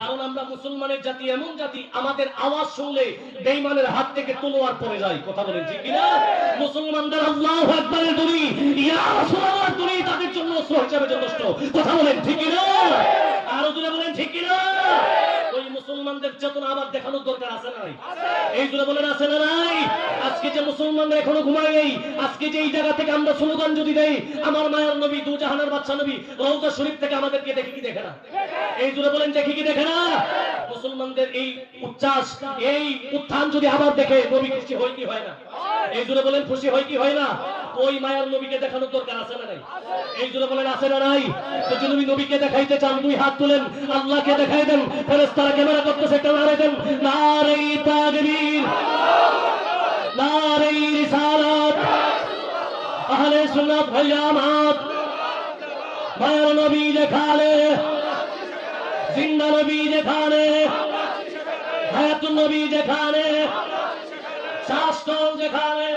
কারণ আমরা মুসলমানের জাতি এমন জাতি, আমাদের আওয়াজ শুনলে বেঈমানের হাত থেকে তলোয়ার পড়ে যায়। কথা বলেন ঠিক কিনা? মুসলমানদের আল্লাহু আকবারের ধ্বনি, ইয়া রাসূলুল্লাহর ধ্বনি তাদের জন্য অস্ত্র হিসেবে যথেষ্ট। কথা বলেন ঠিক কিনা? আরো জোরে বলেন ঠিক কিনা? ওই মুসলমানদের চেতনা আবার দেখানোর দরকার আছে না নাই? এই জোরে বলেন আছে না নাই? আজকে যে মুসলমানরা এখনো ঘুমায় নেই, আজকে যে এই জায়গা থেকে আমরা স্লোগান যদি দেই, আমার মায়ের নবী দু জাহানের বাদশা নবী রওজা শরীফ থেকে আমাদেরকে দেখে কি দেখে না? এই জোরে বলেন দেখে কি দেখে না? মুসলমানদের এই উচ্ছ্বাস, এই উত্থান যদি আবার দেখে নবী খুশি হয় কি হয় না? এই জোরে বলেন খুশি হয় কি হয় না? ওই মায়ার নবীকে দেখানোর দরকার আছে না নাই? এই জোরে বলেন আছে না নাই? তো যদি নবীকে দেখাইতে চান দুই হাত তুলেন, আল্লাহকে দেখাই দেন, ফেরেশতারা ক্যামেরা করতেছে, একটা নারে দেন, নারে তাকবীর, নারে রিসালাত, আহলে সুন্নাত ওয়াল জামাত, মায়ার নবী যেখানে, জিন্দা নবী যেখানে, হায়াতুন নবী যেখানে, শাস্ত্র যেখানে,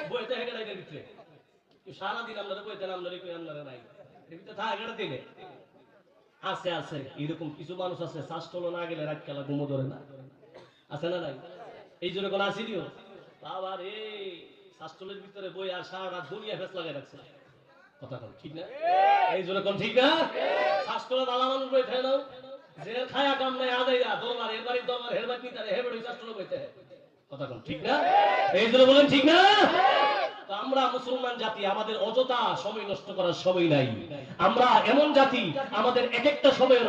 বইতে হেগে লাগে দিচ্ছে সারা দিন আমরা বইতে নাম ধরে কই আমরা নাই এবিতে থাকে না দিনে আছে আছে এরকম কিছু মানুষ আছে শাস্ত্র না গেলে রাত খেলা ঘুমো ধরে না, আছে না নাই? এই জন্য কোন আসি দিও বাবা রে, শাস্ত্রের ভিতরে বই আর সারা রাত দুনিয়া ফেস লাগাই রাখছে। কথা কোন ঠিক না? এই জন্য কোন ঠিক না? শাস্ত্র ভালো মানুষ বই খায় নাও, যে খায়া কাম নাই আদাইরা দরবার এর বাড়ি দরবার হের বাড়ি তারে হেবে শাস্ত্র বইতে। কথা কোন ঠিক না? এই জন্য বলেন ঠিক না? তো আমরা মুসলমান জাতি, আমাদের অযথা সময় নষ্ট করার সময় নাই। আমরা এমন জাতি, আমাদের এক একটা সময়ের